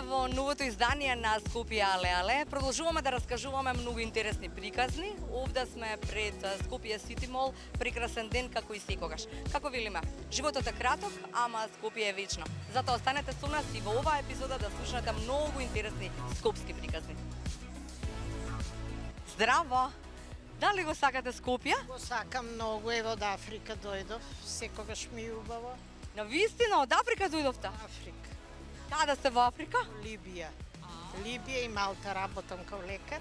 Во новото издание на Скопје Але. Продолжуваме да раскажуваме многу интересни приказни. Овде сме пред Скопје Сити Мол, прекрасен ден како и секогаш. Како велиме, животот е краток, ама Скопје е вечно. Затоа останете со нас и во оваа епизода да слушнете многу интересни скопски приказни. Здраво! Дали го сакате Скопје? Го сакам многу, ево од Африка дојдов, секогаш ми е убаво. На вистина од Африка дојдовте? Африка. Каде сте во Африка? Либија. Либија и Малта работам као лекар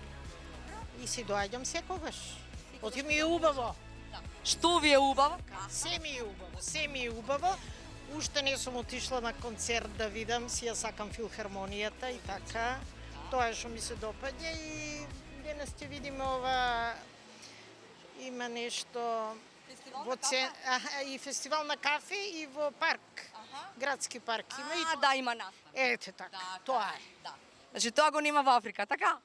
и си доаѓам секогаш. Оти ми е убаво. Што ви е убаво? Се ми е убаво, се ми е убаво. Уште не сум отишла на концерт да видам, си ја сакам филхармонијата и така. Тоа е што ми се допаѓа и денес ќе видиме ова, има нешто во и фестивал на кафе и во парк. Градски парк има и да, има настан. Ете така, тоа е. Да. Значи тоа го нема во Африка, така?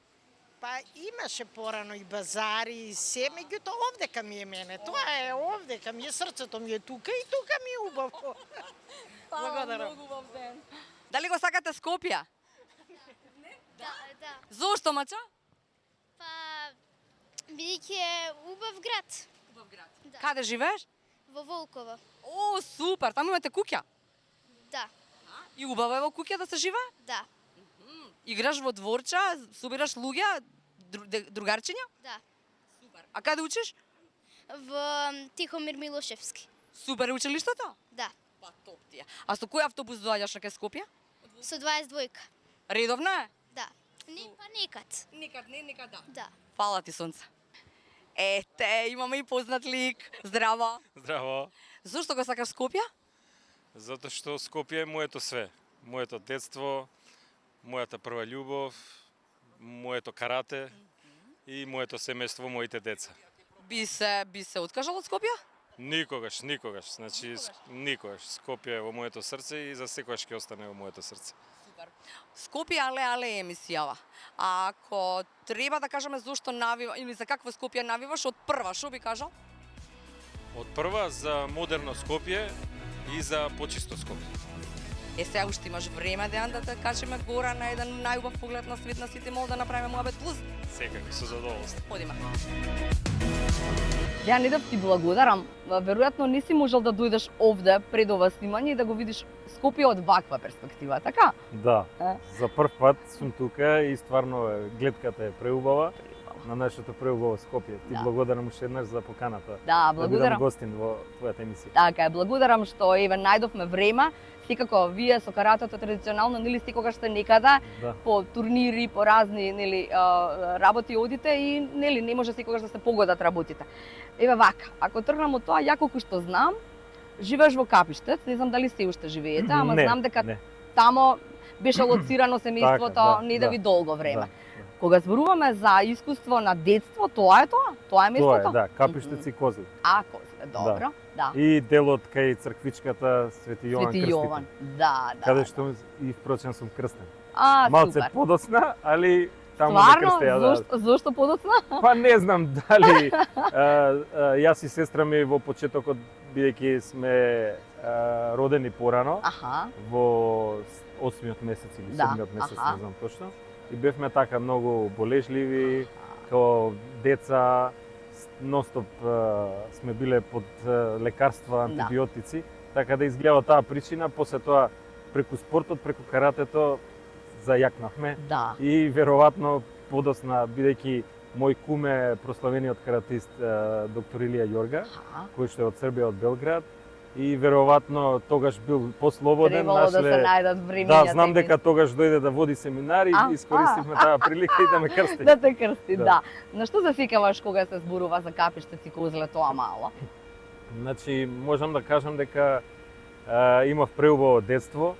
Па имаше порано и базари и се, меѓутоа овдека ми е мене. Тоа е овдека ми е, срцето ми е тука и тука ми е убаво. Благодарам. Многу убав ден. Дали го сакате Скопје? Да. Зошто, мача? Па, бидејќи е убав град. Убав град. Да. Каде живееш? Во Волково. О, супер, таму имате куќа. Да. И убаво е во куќа да се живее? Да. Играш во дворче, собираш луѓе, другарчиња? Да. Супер. А каде учиш? Во Тихомир Милошевски. Супер, е училиштето? Да. Па топ ти е. А со кој автобус доаѓаш на кај Скопје? Со 22-ка. Редовно е? Да. Па некад. Никад не, никад да. Да. Фала ти, сонце. Ете, имаме и познат лик. Здраво. Здраво. Зошто го сакаш Скопје? Затоа што Скопје е моето све. Моето детство, мојата прва љубов, моето карате и моето семејство, моите деца. Би се откажал од Скопје? Никогаш. Значи, никогаш. Скопје е во моето срце и за секогаш ќе остане во моето срце. Скопје Але е емисијава. А ако треба да кажеме зошто навива или за какво Скопје навиваш од прва, што би кажал? Од прва за модерно Скопје и за почисто Скопје. Сега уште имаш време, Дејан, да те качиме гора на еден најубав поглед на свет на Сити Мол да направиме Муабет Плюс. Секако, со задоволство. Одиме. Дејан, да ти благодарам. Веројатно не си можел да дојдеш овде пред ова снимање и да го видиш Скопје од ваква перспектива, така? Да, за прв пат сум тука и стварно гледката е преубава на нашето преубаво Скопје. Ти благодарам уште еднаш за поканата. Да, благодарам. Да бидам гостин во твојата емисија. Така е, благодарам што еве најдовме време. Секако вие со каратето традиционално нели секогаш сте некаде по турнири, по разни нели работи одите и нели не може секогаш да се погодат работите. Еве вака, ако тргнам од тоа, ја колку што знам, живееш во Капиштец, не знам дали се уште живеете, ама знам дека тамо беше лоцирано семејството не да ви долго време. Кога зборуваме за искуство на детство, тоа е тоа? Тоа е местото? Тоа е, да, Капиштец и Козле. А, Козле, добро, да. И делот кај црквичката Свети Јован Крстител. Да. Каде што и впрочем сум крстен. А, малце супер. подоцна, али таму ме крстеа. Зошто подоцна? Па не знам дали јас и сестра ми во почетокот, бидејќи сме родени порано, во 8-миот месец или 7-миот месец, не знам точно. И бевме така многу болежливи, као деца, ностоп сме биле под лекарства, антибиотици, така да изгледа таа причина, после тоа преку спортот, преку каратето зајакнавме и веројатно подосна, бидејќи мој кум е прославениот каратист доктор Илија Јорга, кој што е од Србија, од Белград, и веројатно тогаш бил послободен. Требало да се најдат времињата. Да, знам дека тогаш дојде да води семинари и искористивме таа прилика и да ме крсти. Да те крсти, да. На што се секаваш кога се зборува за Капиштец и Козле тоа мало? Значи, можам да кажам дека имав преубаво детство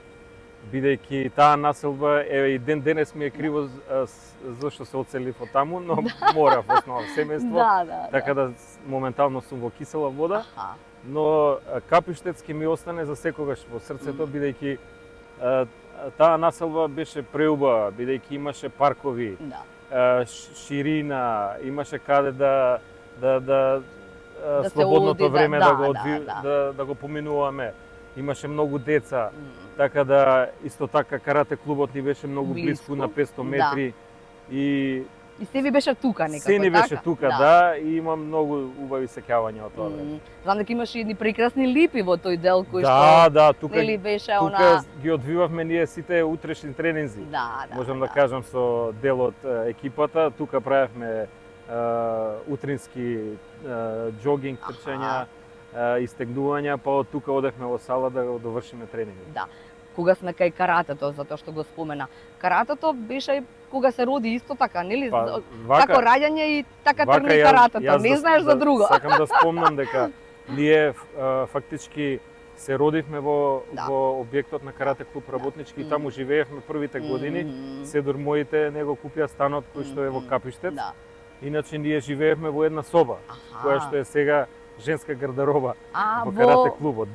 бидејќи таа населба и ден денес ми е криво зашто се оцелив од таму, но морав основа семејство, така да моментално сум во кисела вода. Но Капиштец ќе ми остане за секогаш во срцето, бидејќи таа населба беше преубава, бидејќи имаше паркови, ширина, имаше каде да слободното време да го поминуваме. Имаше многу деца, така да исто така карате клубот ни беше многу близко на 500 метри и се ви беше тука некако, се ни беше тука, и има многу убави сеќавања од тоа време. Знам дека имаше едни прекрасни липи во тој дел кој што тука беше тука ги одвивавме ние сите утрешни тренинзи. Можам да кажам со дел од екипата, тука правевме утрински џогинг трчања, истегнувања, па од тука одевме во сала да го довршиме тренингот. Кога сме кај каратето, затоа што го спомена. Каратето беше кога се роди исто така, нели? Како раѓање и така тргна и каратето, не знаеш за друго. Сакам да спомнам дека ние фактички се родивме во објектот на карате клуб Работнички и таму живеевме првите години. Седор моите него купија станот кој што е во Капиштец. Иначе ние живеевме во една соба, која што е сега женска гардероба во карате клубот.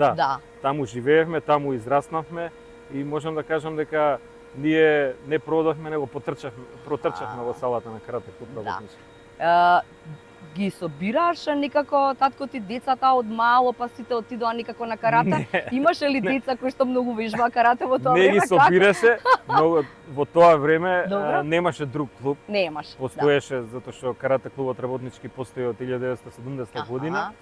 Таму живеевме, таму израснавме и можам да кажам дека ние не продавме, него протрчавме во салата на карате клуб Работнички. Ги собираше некако татко ти децата од мало, па сите отидоа некако на карате? Имаше ли деца кои што многу вежбаа карате во тоа време? Не ги собираше, но во тоа време немаше друг клуб. Немаше. Постоеше затоа што карате клубот Работнички постои од 1970 година.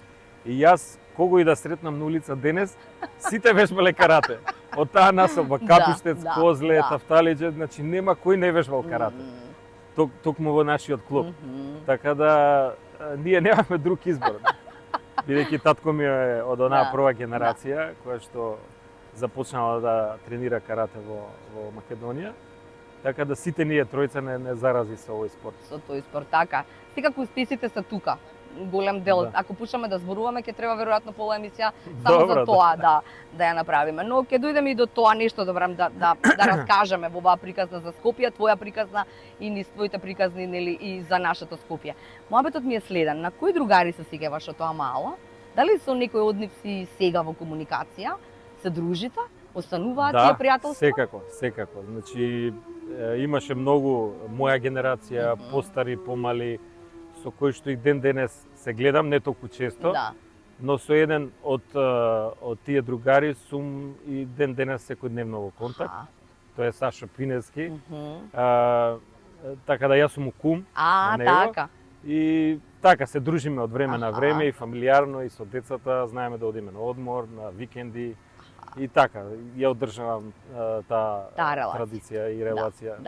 И јас кого и да сретнам на улица денес, сите вежбале карате. Од таа населба Капиштец, Козле, Тафталиџе, значи нема кој не вежбал карате. Токму во нашиот клуб. Така да ние немаме друг избор. Бидејќи татко ми е од онаа прва генерација која што започнала да тренира карате во Македонија. Така да сите ние тројца не зарази со овој спорт. Со тој спорт, така. Секако успесите се тука. Голем дел. Ако почнеме да зборуваме, ќе треба веројатно пола емисија само за тоа да ја направиме. Но ќе дојдеме и до тоа нешто да раскажеме во оваа приказна за Скопје, твоја приказна и низ твоите приказни, нели, и за нашето Скопје. Моабетот ми е следен. На кои другари се сеќаваш од тоа мало? Дали со некој од нив си сега во комуникација? Се дружите? Остануваат тие пријателства? Секако. Значи имаше многу моја генерација, постари, помали, со кои што и ден денес се гледам, не толку често, но со еден од тие другари сум и ден денес секојдневно во контакт. Тоа е Сашо Пинески. Така да јас сум кум на него. И така се дружиме од време на време и фамилиарно и со децата, знаеме да одиме на одмор, на викенди. И така, ја одржавам таа традиција и релација од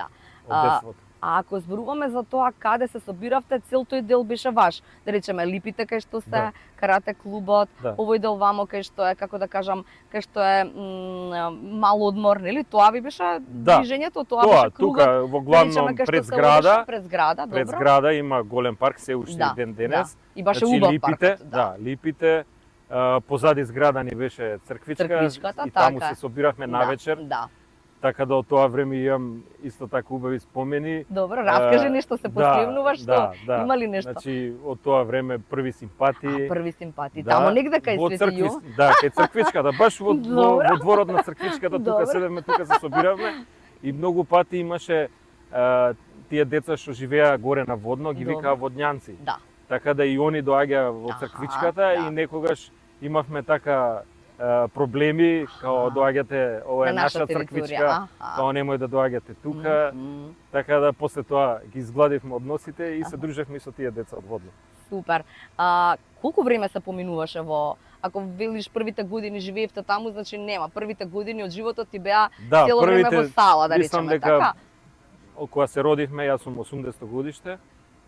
детството. А ако зборуваме за тоа каде се собиравте, цел тој дел беше ваш. Да речеме Липите кај што се, карате клубот, овој дел вамо кај што е, како да кажам, кај што е мал одмор, нели? Тоа ви беше движењето, тоа беше кругот. Тука во главном пред зграда. Пред зграда има голем парк се уште и ден денес. И баше убав паркот. Липите. Позади зграда ни беше црквичката и таму се собиравме навечер. Така да од тоа време имам исто така убави спомени. Добро, раскажи нешто, се постревнуваш, што има ли нешто? Значи, од тоа време први симпатии. Први симпатии, тамо негде кај Свети Јо. Да, кај црквичката, баш во дворот на црквичката, тука седевме, тука се собиравме. И многу пати имаше тие деца што живеа горе на Водно, ги викаа водњанци. Така да и они доаѓаа во црквичката и некогаш имавме така проблеми, као доаѓате, ова е наша црквичка, као немој да доаѓате тука. Така да после тоа ги изгладивме односите и се дружевме со тие деца од Водно. Супер. Колку време се поминуваше ако велиш првите години живеевте таму, значи нема, првите години од животот ти беа цело време во сала, да речеме така? Кога се родивме, јас сум 80 годиште,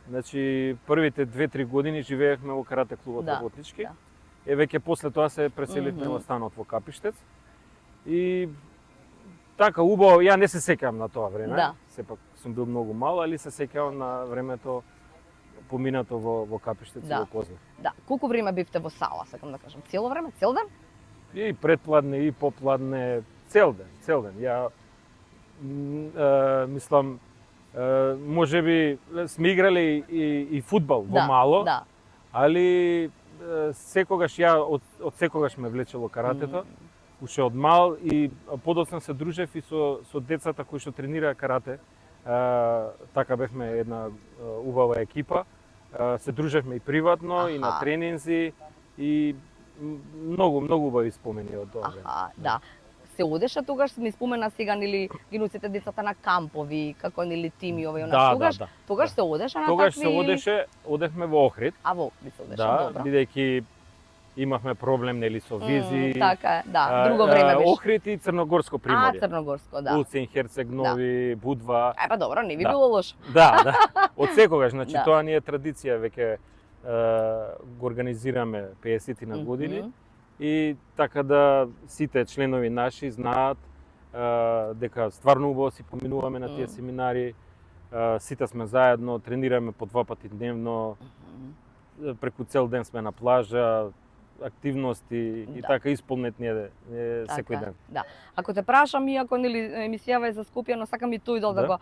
значи првите 2-3 години живеевме во карате клубот Работнички. Веќе после тоа се преселивме во станот во Капиштец. И така убаво, ја не се сеќавам на тоа време. Сепак сум бил многу мал, али се сеќавам на времето поминато во Капиштец и во Козле. Да, колку време бевте во сала, сакам да кажам? Цело време, цел ден? И предпладне, и попладне, цел ден. Ја мислам, можеби сме играле и фудбал во мало, Да. али секогаш од секогаш ме влечело каратето, уште од мал и подоцна се дружев и со децата кои што тренираа карате. Така бевме една убава екипа. Се дружевме и приватно, и на тренинзи и многу убави спомени од тоа време. Да. Се одеше тогаш, ми спомена сега, нели, ги носите децата на кампови, како нели тими овој онак. Тогаш се одеше на такви? Тогаш се одеше, одевме во Охрид. А во Охрид се одеше, да, добро. бидејќи имавме проблем нели со визи. Така, да, друго време беше. Охрид и Црногорско приморје. Црногорско, да. Улцин, Херцег Нови, Будва. Па добро, не би било лошо. Да. Од секогаш, значи Да. тоа ни е традиција, веќе го организираме 50 на години. И така да сите членови наши знаат дека стварно убаво си поминуваме на тие семинари. Сите сме заедно, тренираме по 2 пати дневно. Преку цел ден сме на плажа, активности и така исполнет ние секој ден. Да. Ако те прашам, иако нели емисијава е за Скопје, но сакам и тој да го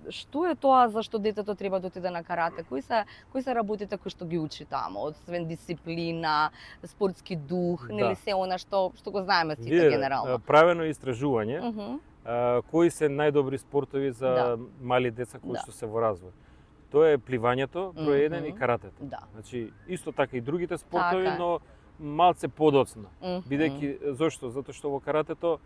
што е тоа зашто детето треба да отиде на карате? Кои се работите кои што ги учи таму? Освен дисциплина, спортски дух, нели се она што го знаеме сите генерално. Правено е истражување. Кои се најдобри спортови за мали деца кои што се во развој? Тоа е пливањето, број 1 и каратето. Да. Значи, исто така и другите спортови, но малце подоцна. Бидејќи зошто? Затоа што во каратето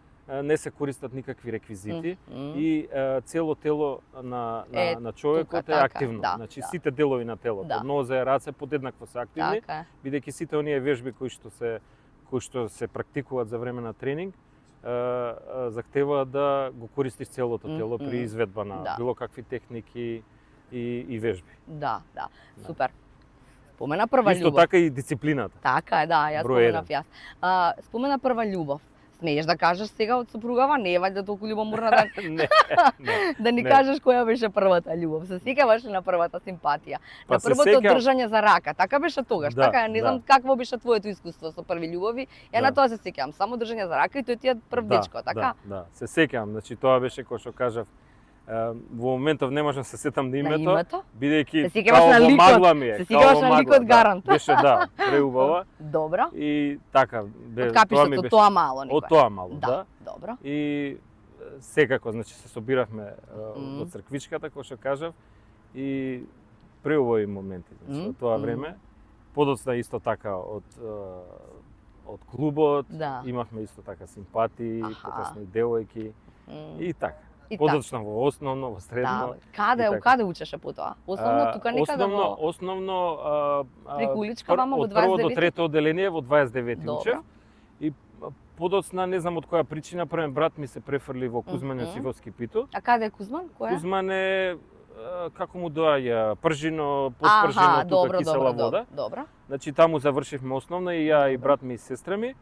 не се користат никакви реквизити и цело тело на човекот е активно. Значи сите делови на телото, нозе, раце подеднакво се активни, бидејќи сите оние вежби кои што се практикуваат за време на тренинг захтеваат да го користиш целото тело при изведба на било какви техники и вежби. Да. Супер. Спомена прва љубов. Исто така и дисциплината. Така е, да, јас споменав јас. Спомена прва љубов. Смееш да кажеш сега од сопругава, не е вајде толку љубоморна да не. Да ни кажеш која беше првата љубов. Се сеќаваш ли на првата симпатија? Па на првото држање за рака, така беше тогаш, така? Не знам какво беше твоето искуство со први љубови. Ја на тоа се сеќавам, само држање за рака и тој ти е прв дечко, така? Да, се сеќавам. Значи тоа беше кој што кажав. Во моментов не можам се сетам на името, бидејќи као во магла ми е. Се сеќаваш на ликот гарант. Беше преубава. Добро. И така, од капишето од тоа мало некој. Од тоа мало, да. Добро. И секако, значи се собиравме во црквичката, кој што кажав, и преубави моменти значи од тоа време. Подоцна исто така од клубот, имавме исто така симпатии, покасно и девојки и така. Подоцна во основно, во средно. Каде учеше потоа? Основно тука некаде во... Основно преку уличка вама во 29? Од прво до трето одделение во 29 учев. И подоцна, не знам од која причина, првен брат ми се префрли во Кузман Јосифовски Пито. А каде е Кузман? Која? Кузман е како му доаѓа Пржино, Подпржино, тука кисела вода. Добро. Значи таму завршивме основна и ја и брат ми и сестра ми.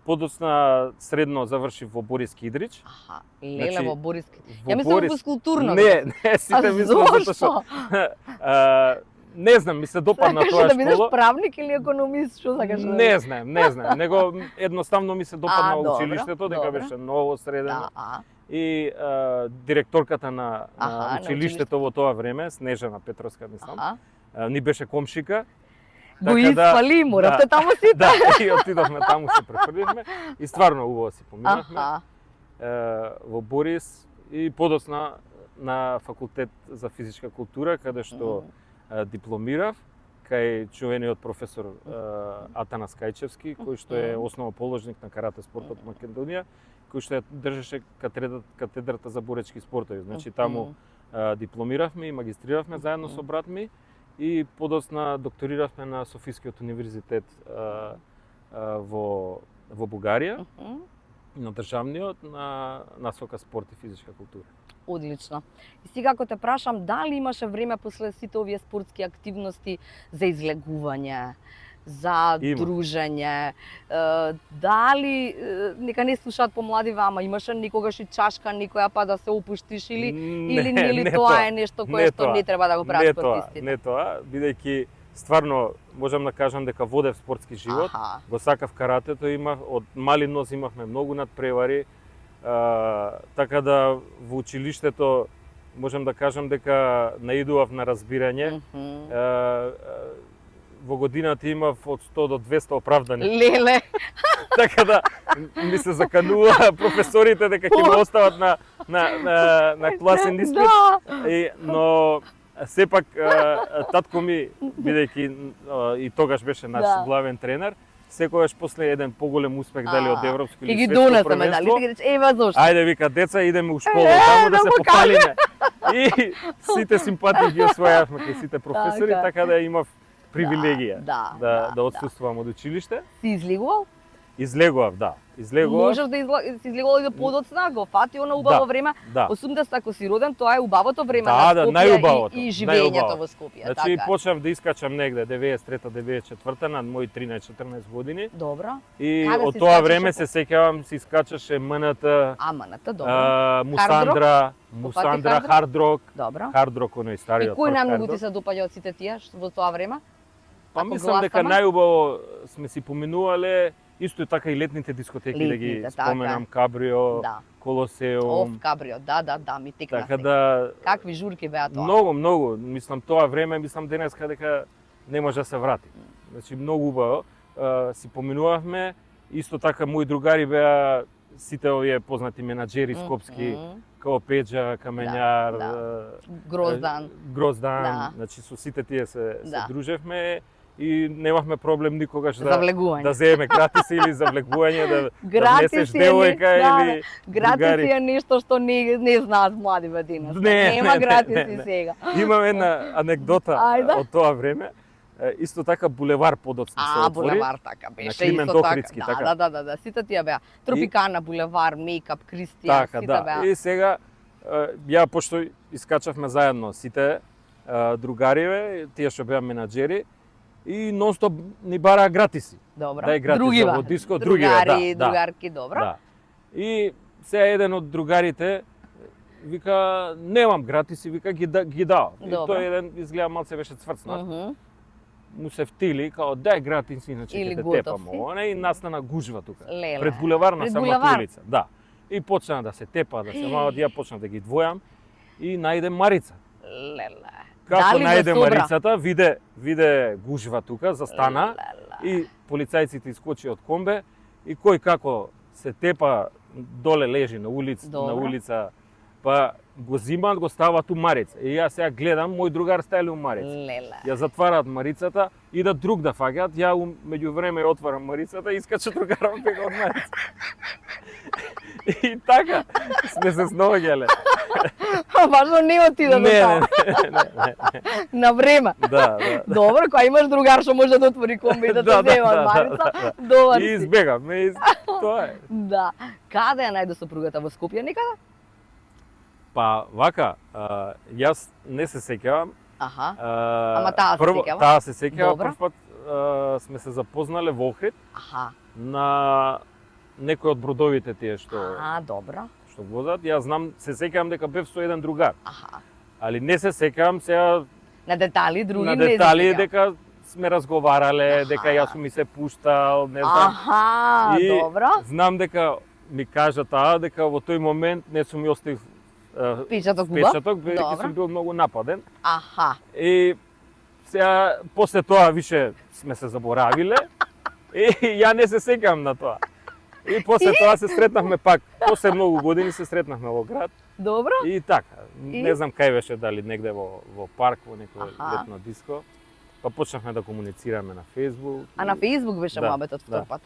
Подоцна средно завршив во Бориски Идрич. Леле, во Бориски. Ја мислам во физкултурно. Не, сите мислам затоа што не знам, ми се допадна тоа школа. Да бидеш правник или економист, што сакаш? Не знам, него едноставно ми се допадна училиштето, дека беше ново средено. И директорката на училиштето во тоа време, Снежана Петровска, мислам, ни беше комшика. Го испали, моравте таму сите. Да, и отидовме таму, се префрливме и стварно убаво си поминавме во Борис и подоцна на факултет за физичка култура, каде што дипломирав кај чувениот професор Атанас Кајчевски, кој што е основоположник на карате спортот во Македонија, кој што ја држеше катедрата за боречки спортови. Значи таму дипломиравме и магистриравме заедно со брат ми и подоцна докториравме на Софискиот универзитет во Бугарија, на државниот, на насока спорт и физичка култура. Одлично. И сега ако те прашам, дали имаше време после сите овие спортски активности за излегување, за дружење, дали, нека не слушаат помлади вама, имаше никогаш и чашка никоја па да се опуштиш или не тоа е нешто кое што не треба да го правиш спортистите? Не тоа, бидејќи стварно можам да кажам дека водев спортски живот, го сакав каратето, од мали ноз имавме многу надпревари, Така да во училиштето можам да кажам дека наидував на разбирање. Во годината имав од 100 до 200 оправдани. Леле. Така да ми се заканува професорите дека ќе ме остават на класен испит. Да. Но сепак татко ми, бидејќи и тогаш беше наш главен тренер, секогаш после еден поголем успех дали од европско или светско првенство, дали ти ги рече, ева зошто. Ајде вика деца идеме у школа таму да се попалиме. И сите симпатии ги освојавме кај сите професори, така да имав привилегија да отсуствувам од училиште. Си излегувал? Излегував, да. Излегував. Можеш да си излегувал и да подоцна, го фати она убаво време. 80 ако си роден, тоа е убавото време на Скопје и живењето во Скопје. Значи почнав да искачам негде 93-94 на мои 13-14 години. Добро. И од тоа време се сеќавам се искачаше МНТ, МНТ, добро. Мусандра, Хардрок. Добро. Хардрок оној стариот. И кој најмногу ти се допаѓа од сите тие во тоа време? Па мислам дека најубаво сме си поминувале исто така и летните дискотеки, да ги споменам, Кабрио, Колосеум. Кабрио, да, ми текна. Така да какви журки беа тоа? Многу, мислам тоа време, мислам денеска дека не може да се врати. Значи многу убаво си поминувавме, исто така мои другари беа сите овие познати менаџери скопски, као Пеџа, Камењар, Гроздан, значи со сите тие се дружевме. И немавме проблем никогаш да земеме гратиси или завлегување, да внесеш девојка или гратиси е нешто што не знаат млади во денес. Нема гратиси сега. Имам една анекдота од тоа време. Исто така булевар подоцна се отвори. Булевар така беше исто така. Да, сите тие беа. Тропикана булевар, Мејкап, Кристијан, сите беа. И сега ја пошто искачавме заедно сите другариве, тие што беа менаџери, и нонстоп ни бараа гратиси. Добро. Дај гратиси во диско, другарки, добро. Да. И сега еден од другарите вика немам гратиси, вика ги дава. И тој еден изгледа малце беше цврцнат. Му се втили као дај гратиси, иначе ќе те тепам. И настана гужва тука. Пред булеварна самата улица. Да. И почна да се тепа, да се мават, ја почна да ги двојам и најде Марица. Леле. Како најде Марицата, виде гужва тука, застана и полицајците искочи од комбе и кој како се тепа доле лежи на улица, па го зимаат, го ставаат у Марица. И јас сега гледам, мој другар стајале у Марица. Ја затвараат Марицата, идат друг да фаќаат, ја меѓувреме отварам Марицата и искача другарот бега од Марица. И така сме се снаоѓале. Важно не отида до тоа. Не. На време. Да. Добро, кога имаш другар што може да отвори комби и да те зема од Марица, добар си. И избегавме, тоа е. Да. Каде ја најде сопругата, во Скопје некаде? Па вака, јас не се сеќавам. Ама таа се сеќава? Таа се сеќава, прв пат сме се запознале во Охрид. На некој од бродовите тие што добро. Што возат, јас знам, се сеќавам дека бев со еден другар. Али не се сеќавам сега на детали други на детали дека сме разговарале, дека јас ми се пуштал, не знам. Добро. Знам дека ми кажа таа дека во тој момент не сум ја оставив печаток, бидејќи сум бил многу нападен. И сега после тоа више сме се заборавиле и ја не се сеќавам на тоа. И после тоа се сретнавме пак, после многу години се сретнавме во град. Добро. И така, не знам кај беше, дали негде во парк, во некој летно диско. Па почнавме да комуницираме на Facebook. На Facebook беше муабетот втор пат.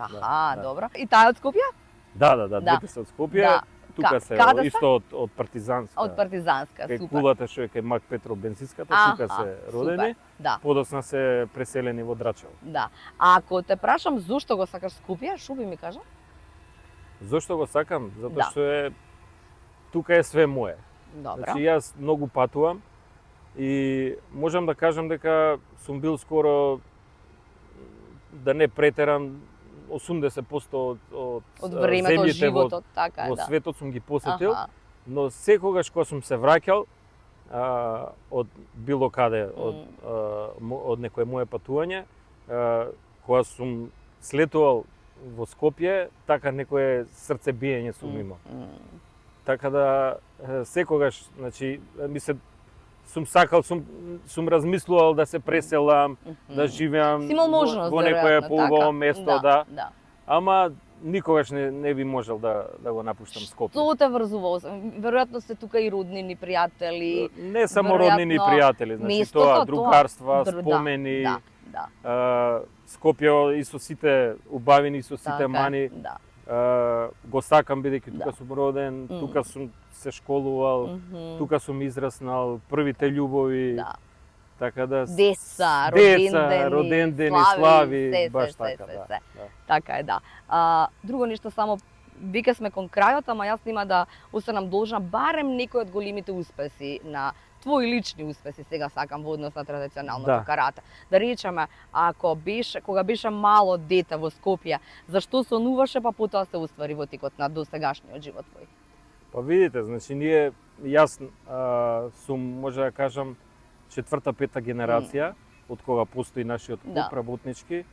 Добро. И таа од Скопје? Да, двете се од Скопје. Тука се исто од Партизанска. Од Партизанска, супер. супер. Кулата што е кај Мак Петров бензинската, тука се родени. Да. Подоцна се преселени во Драчево. Да. А ако те прашам зошто го сакаш Скопје, што би ми кажа? Зошто го сакам? Затоа што тука е све мое. Добро. Значи јас многу патувам и можам да кажам дека сум бил скоро, да не претерам, 80% од времето, животот, така во светот сум ги посетил, но секогаш кога сум се враќал од било каде, од некое мое патување, кога сум слетувал во Скопје, така некое срцебиење сум имал. Така да секогаш, значи, сум сакал, сум размислувал да се преселам, да живеам Си имал можност, во некое веројатно, поубаво така? место, да. Ама никогаш не би можел да го напуштам Скопје. Што те врзува? Веројатно се тука и роднини, пријатели. Не само роднини и веројатно, пријатели, значи местото, тоа другарства, да, спомени. Да. Скопје и со сите убавини, и со сите Така, мани. да. Го сакам бидејќи тука Да. сум роден, тука сум се школувал, тука сум израснал, првите љубови. Да. Така да Деца, родендени, слави, баш така, да. Така е, да. Друго нешто само веќе сме кон крајот, ама јас нема да останам должна барем некој од големите успеси на твои лични успеси, сега сакам во однос на традиционалното карате. Да речеме, кога беше мало дете во Скопје, зашто сонуваше па потоа се оствари во текот на досегашниот живот твој? Па видите, значи јас сум, може да кажам, 4-5 генерација од кога постои нашиот клуб работнички,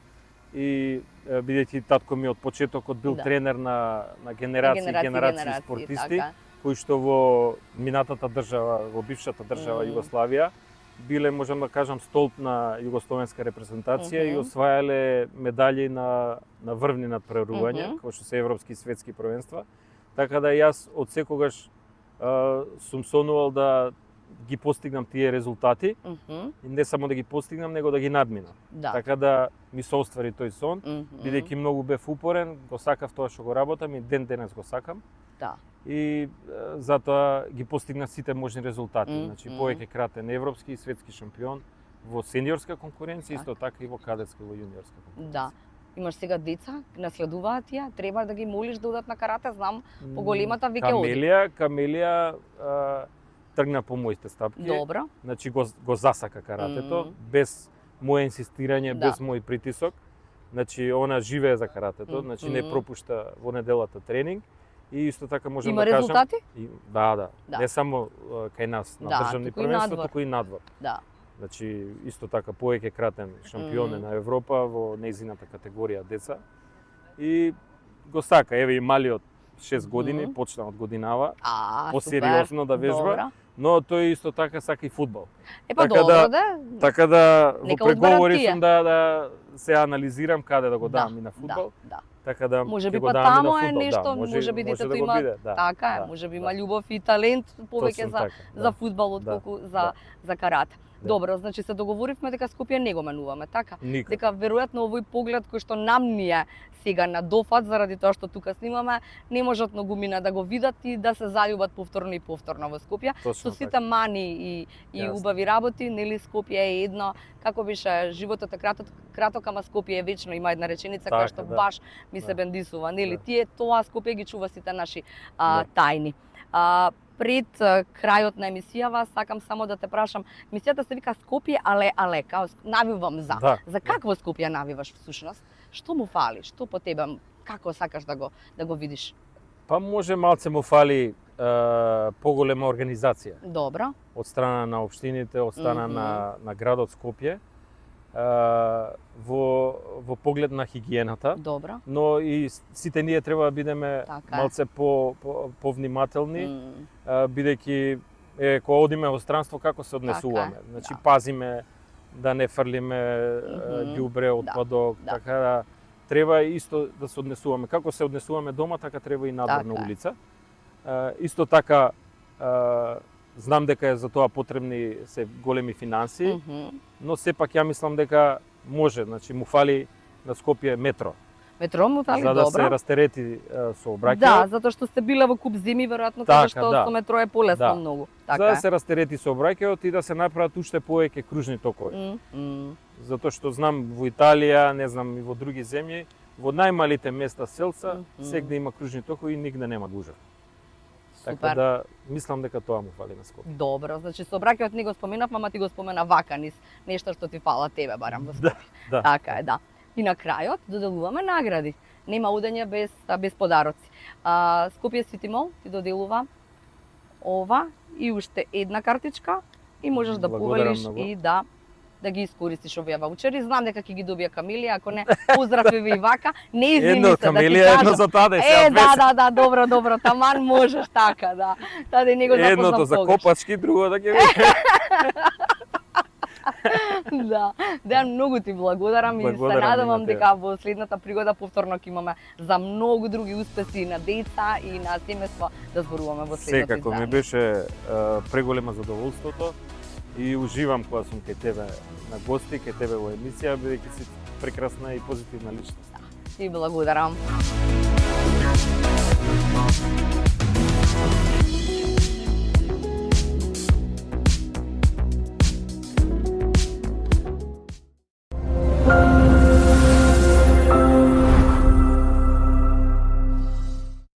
и бидејќи татко ми од почетокот бил тренер на генерации спортисти, кои што во минатата држава, во бившата држава Југославија, биле, можам да кажам, столб на југословенска репрезентација и освајале медаљи на врвни надпреварувања, кои што се европски и светски првенства. Така да јас од секогаш сум сонувал да ги постигнам тие резултати, и не само да ги постигнам, него да ги надминам. Така да ми се оствари тој сон, бидејќи многу бев упорен, го сакав тоа што го работам и ден денес го сакам. И затоа ги постигнав сите можни резултати. Значи, повеќе кратен европски и светски шампион во сениорска конкуренција, исто така и во кадетска и во јуниорска конкуренција. Да. Имаш сега деца, наследуваат тие, треба да ги молиш да одат на карате, знам, поголемата веќе оди. Камелија тргна по моите стапки. Добро. Значи го засака каратето, без моје инсистирање, без мој притисок. Значи она живее за каратето, значи не пропушта во неделата тренинг. И исто така можам да кажам... Има резултати? Да. Не само кај нас на државни првенства, туку и надвор. Да. Значи, исто така повеќе кратен шампион на Европа во нејзината категорија деца. И го сака, еве и малиот 6 години, почна од годинава, посериозно да вежба, но тој исто така сака и фудбал. Па добро да. Така да во преговори сум да се анализирам каде да го дам и на фудбал. Така да можеби па таму е нешто, можеби детето има така е, можеби има љубов и талент повеќе за фудбал отколку за карате. Добро, значи се договоривме дека Скопје не го менуваме, така? Дека веројатно овој поглед кој што нам ни е сега на дофат заради тоа што тука снимаме, не можат многумина да го видат и да се заљубат повторно и повторно во Скопје. Со сите мани и убави работи, нели Скопје е едно, како беше животот е краток, ама Скопје е вечно, има една реченица која што баш ми се бендисува, нели? Тие тоа Скопје ги чува сите наши тајни. Пред крајот на емисијава, сакам само да те прашам, емисијата се вика Скопје, але, као навивам за. За какво Скопје навиваш всушност? Што му фали? Што по тебе? Како сакаш да го видиш? Па може малце му фали поголема организација. Добро. Од страна на општините, од страна на градот Скопје. Во поглед на хигиената. Добро. Но и сите ние треба да бидеме малце повнимателни, бидејќи кога одиме во странство како се однесуваме. Значи пазиме да не фрлиме ѓубре, отпадок, така да треба исто да се однесуваме. Како се однесуваме дома, така треба и надвор на улица. Исто така знам дека е за тоа потребни се големи финанси, но сепак ја мислам дека може, значи му фали на Скопје метро. Метро му фали, добро. За да се растерети сообраќајот. Да, затоа што сте биле во куп зими, веројатно кажа што со метро е полесно многу. За да се растерети сообраќајот и да се направат уште повеќе кружни токови. Затоа што знам во Италија, не знам и во други земји, во најмалите места селца, сегде има кружни токови и нигде нема гужва. Така да мислам дека тоа му фали на Скопје. Добро, значи сообраќајот не го споменавме, ама ти го спомена вака низ нешто што ти фала тебе барам во Скопје. Така е, да. И на крајот доделуваме награди. Нема одење без подароци. Скопје Сити Мол ти доделува ова и уште една картичка и можеш да повелиш и да да ги искористиш овие ваучери. Знам дека ќе ги добија Камилија, ако не, поздрав и ви вака. Не извини Едно се, да ти Камилија, едно кажам. за таде. Да, добро, таман можеш така, да. Таде не го запознав Едното за тогаш. копачки, друго да ќе види. Да, Дејан, многу ти благодарам и се Благодарам надевам на тебе. дека во следната пригода повторно ќе имаме за многу други успеси на деца и на семејства да зборуваме во следното Секако ми издание. беше преголема задоволството и уживам кога сум кај тебе на гости, кај тебе во емисија, бидејќи си прекрасна и позитивна личност. Ти благодарам.